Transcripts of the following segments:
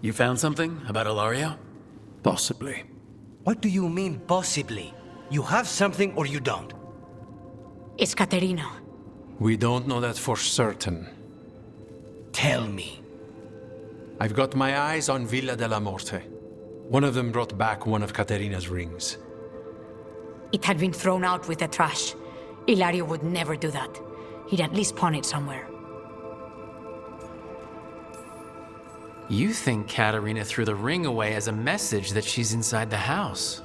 You found something about Ilario? Possibly. What do you mean, possibly? You have something or you don't? It's Caterina. We don't know that for certain. Tell me. I've got my eyes on Villa della Morte. One of them brought back one of Caterina's rings. It had been thrown out with the trash. Ilario would never do that. He'd at least pawn it somewhere. You think Caterina threw the ring away as a message that she's inside the house.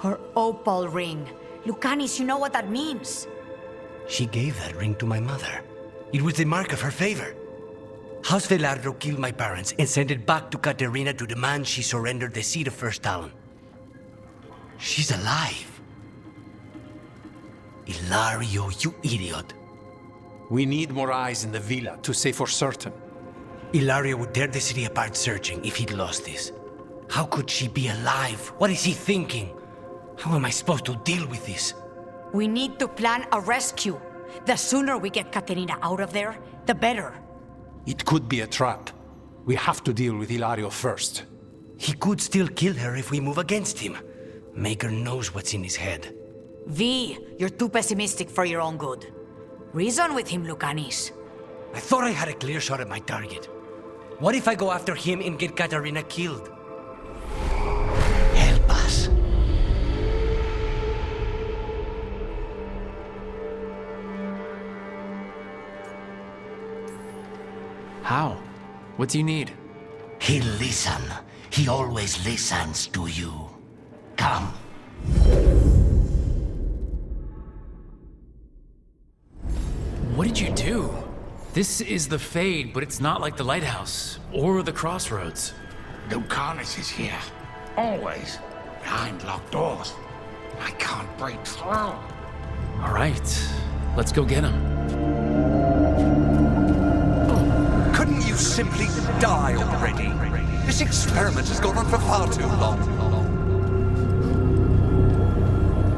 Her opal ring. Lucanis, you know what that means. She gave that ring to my mother. It was the mark of her favor. House Velardo killed my parents and sent it back to Caterina to demand she surrender the seat of First Talon. She's alive. Ilario, you idiot. We need more eyes in the villa to say for certain. Ilario would tear the city apart searching if he'd lost this. How could she be alive? What is he thinking? How am I supposed to deal with this? We need to plan a rescue. The sooner we get Caterina out of there, the better. It could be a trap. We have to deal with Ilario first. He could still kill her if we move against him. Maker knows what's in his head. V, you're too pessimistic for your own good. Reason with him, Lucanis. I thought I had a clear shot at my target. What if I go after him and get Caterina killed? Help us. How? What do you need? He'll listen. He always listens to you. Come. What did you do? This is the Fade, but it's not like the lighthouse or the crossroads. Lucanus is here. Always. Behind locked doors. I can't break through. All right, let's go get him. Couldn't you simply die already? This experiment has gone on for far too long.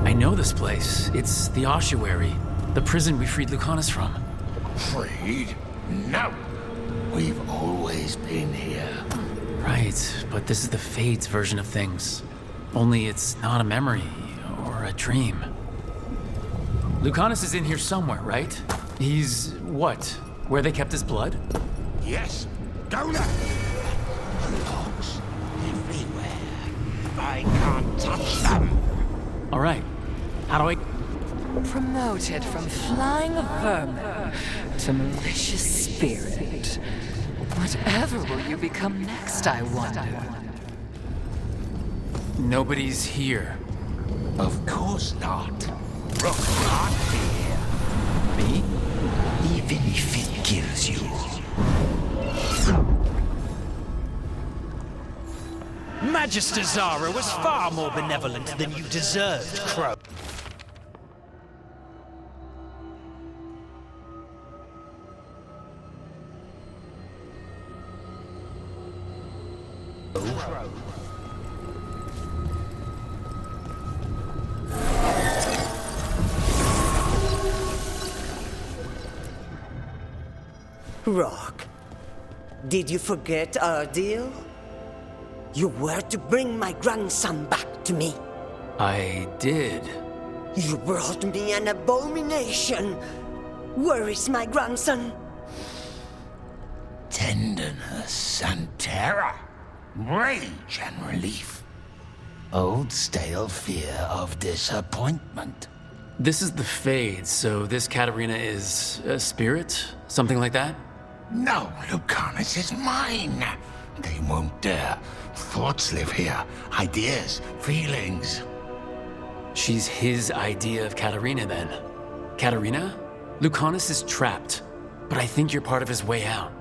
I know this place. It's the ossuary, the prison we freed Lucanus from. Freed? No. We've always been here. Right, but this is the Fade's version of things. Only it's not a memory or a dream. Lucanus is in here somewhere, right? He's what? Where they kept his blood? Yes. Go there. Logs everywhere. I can't touch them. All right. How do I... Promoted from flying vermin to malicious spirit. Whatever will you become next, I wonder? Nobody's here. Of course not. Rook can't be here. Me? Even if it kills you. Magister Zara was far more benevolent than you deserved, Crow. Rock, did you forget our deal? You were to bring my grandson back to me. I did. You brought me an abomination. Where is my grandson? Tenderness and terror. Rage and relief. Old stale fear of disappointment. This is the Fade, so this Caterina is a spirit? Something like that? No, Lucanus is mine. They won't dare. Thoughts live here. Ideas, feelings. She's his idea of Caterina, then. Caterina? Lucanus is trapped, but I think you're part of his way out.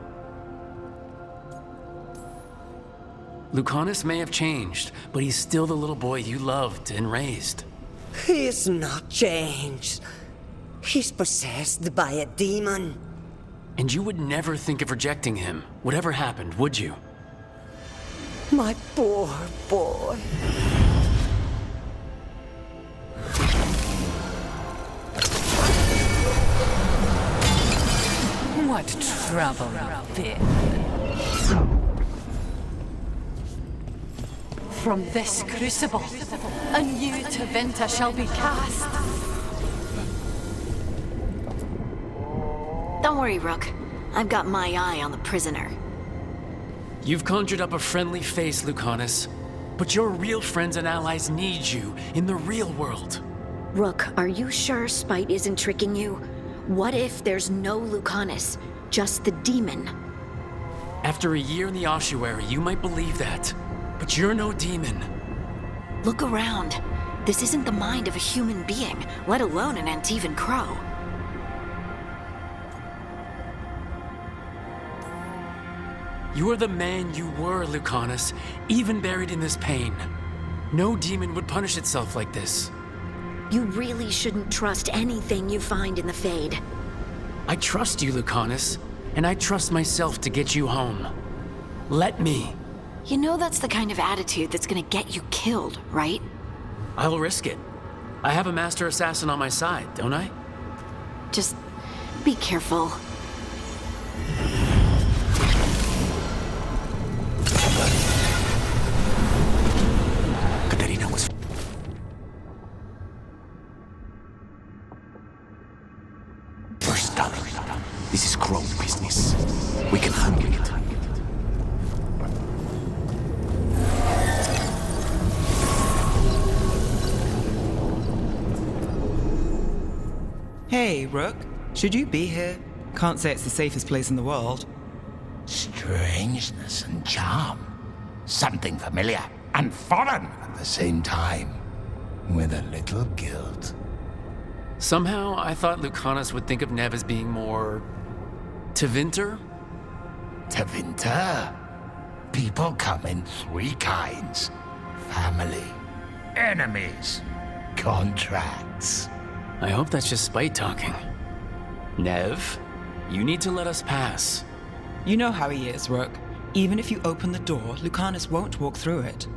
Lucanus may have changed, but he's still the little boy you loved and raised. He's not changed. He's possessed by a demon. And you would never think of rejecting him, whatever happened, would you? My poor boy. What trouble you've been. From this crucible, a new Tevinter shall be cast. Don't worry, Rook. I've got my eye on the prisoner. You've conjured up a friendly face, Lucanus. But your real friends and allies need you in the real world. Rook, are you sure Spite isn't tricking you? What if there's no Lucanus, just the demon? After a year in the ossuary, you might believe that. But you're no demon. Look around. This isn't the mind of a human being, let alone an Antivan Crow. You are the man you were, Lucanus, even buried in this pain. No demon would punish itself like this. You really shouldn't trust anything you find in the Fade. I trust you, Lucanus, and I trust myself to get you home. Let me. You know that's the kind of attitude that's gonna get you killed, right? I'll risk it. I have a master assassin on my side, don't I? Just be careful. Katerina was... First Talon. This is Crow business. We can handle it. Hey, Rook. Should you be here? Can't say it's the safest place in the world. Strangeness and charm. Something familiar and foreign at the same time. With a little guilt. Somehow, I thought Lucanus would think of Nev as being more... Tevinter? Tevinter? People come in three kinds. Family, enemies, contracts. I hope that's just Spite talking. Nev, you need to let us pass. You know how he is, Rook. Even if you open the door, Lucanus won't walk through it.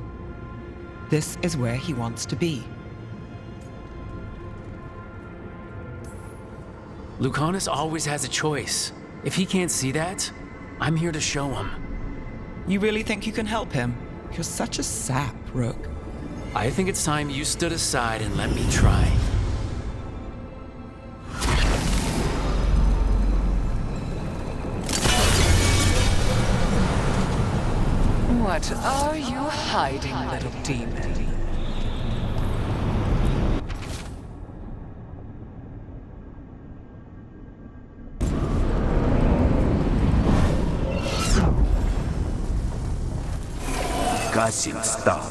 This is where he wants to be. Lucanus always has a choice. If he can't see that, I'm here to show him. You really think you can help him? You're such a sap, Rook. I think it's time you stood aside and let me try. What are you hiding, little demon? Cousin, stop.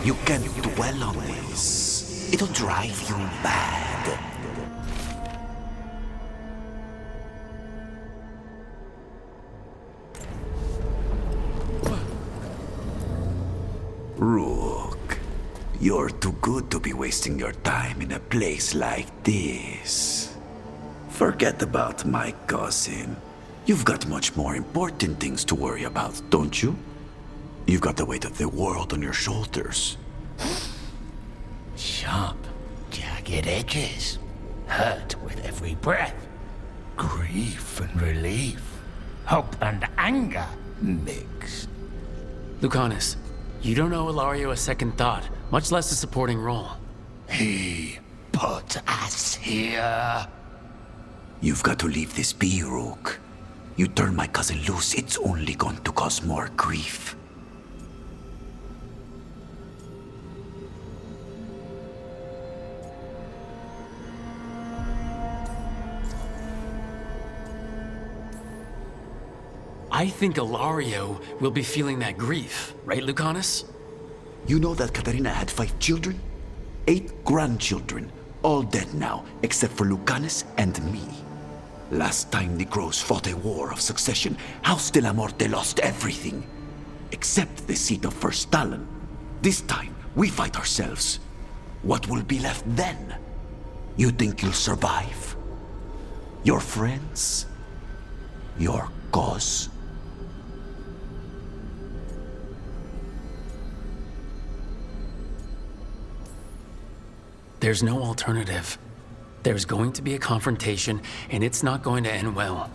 You can't dwell on this. It'll drive you mad. Rook, you're too good to be wasting your time in a place like this. Forget about my cousin. You've got much more important things to worry about, don't you? You've got the weight of the world on your shoulders. Sharp, jagged edges. Hurt with every breath. Grief and relief. Hope and anger mixed. Lucanus, you don't owe Ilario a second thought, much less a supporting role. He put us here. You've got to leave this be, Rook. You turn my cousin loose, it's only going to cause more grief. I think Ilario will be feeling that grief, right, Lucanus? You know that Katerina had 5 children? 8 grandchildren, all dead now, except for Lucanus and me. Last time the Crows fought a war of succession, House de la Morte lost everything. Except the seat of First Talon. This time, we fight ourselves. What will be left then? You think you'll survive? Your friends? Your cause? There's no alternative. There's going to be a confrontation, and it's not going to end well.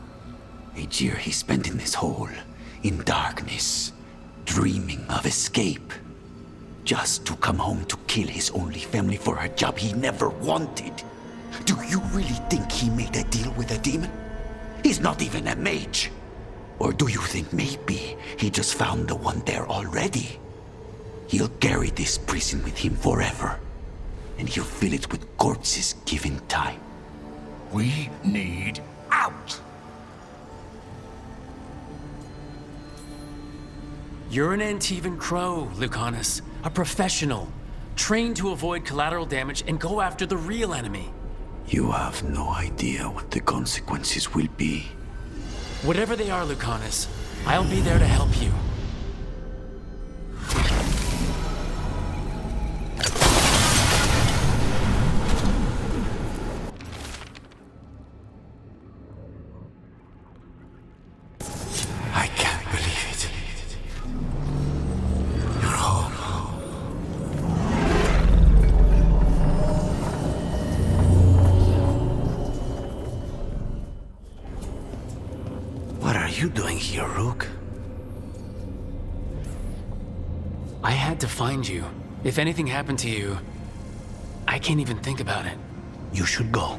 A year he spent in this hole, in darkness, dreaming of escape. just to come home to kill his only family for a job he never wanted. Do you really think he made a deal with a demon? He's not even a mage. Or do you think maybe he just found the one there already? He'll carry this prison with him forever, and he'll fill it with corpses given time. We need out! You're an Antivan Crow, Lucanus. A professional. Trained to avoid collateral damage and go after the real enemy. You have no idea what the consequences will be. Whatever they are, Lucanus, I'll be there to help you. I can't believe it. You're home. What are you doing here, Rook? I had to find you. If anything happened to you, I can't even think about it. You should go.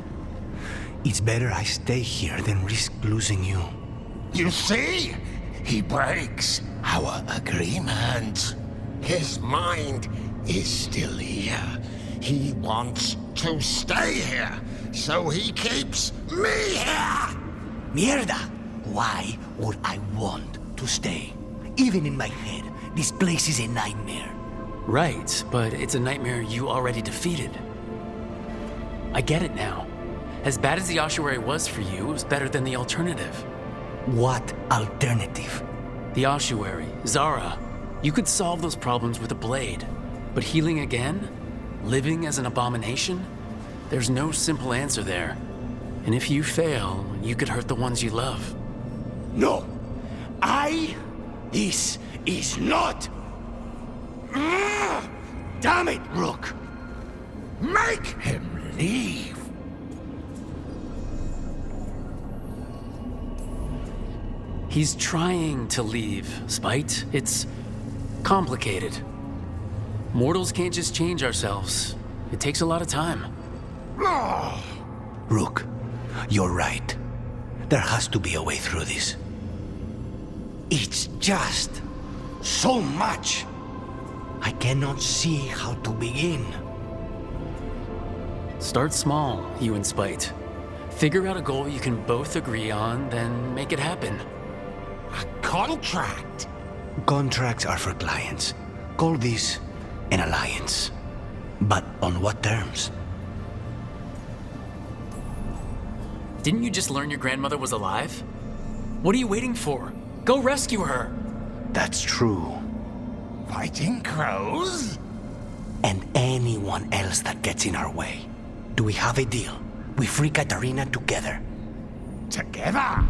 It's better I stay here than risk losing you. You see? He breaks our agreement. His mind is still here. He wants to stay here, so he keeps me here! Mierda! Why would I want to stay? Even in my head, this place is a nightmare. Right, but it's a nightmare you already defeated. I get it now. As bad as the ossuary was for you, it was better than the alternative. What alternative? The ossuary, Zara. You could solve those problems with a blade. But healing again? Living as an abomination? There's no simple answer there. And if you fail, you could hurt the ones you love. No! This is not... Damn it, Rook! Make him leave! He's trying to leave, Spite. It's complicated. Mortals can't just change ourselves. It takes a lot of time. Rook, you're right. There has to be a way through this. It's just so much. I cannot see how to begin. Start small, you and Spite. Figure out a goal you can both agree on, then make it happen. A contract? Contracts are for clients. Call this an alliance. But on what terms? Didn't you just learn your grandmother was alive? What are you waiting for? Go rescue her! That's true. Fighting crows? And anyone else that gets in our way. Do we have a deal? We free Katarina together. Together,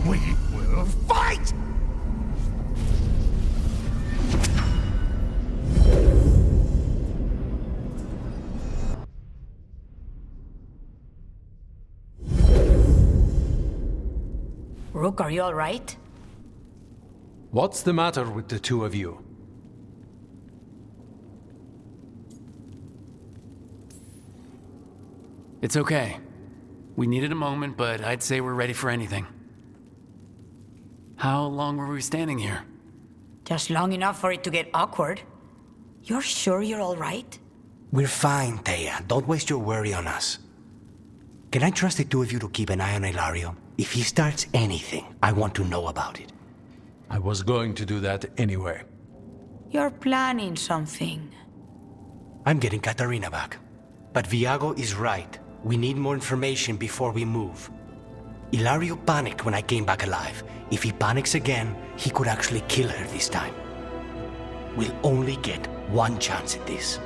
we will fight! Rook, are you all right? What's the matter with the two of you? It's okay. We needed a moment, but I'd say we're ready for anything. How long were we standing here? Just long enough for it to get awkward. You're sure you're all right? We're fine, Thea. Don't waste your worry on us. Can I trust the two of you to keep an eye on Hilario? If he starts anything, I want to know about it. I was going to do that anyway. You're planning something. I'm getting Katarina back. But Viago is right. We need more information before we move. Hilario panicked when I came back alive. If he panics again, he could actually kill her this time. We'll only get one chance at this.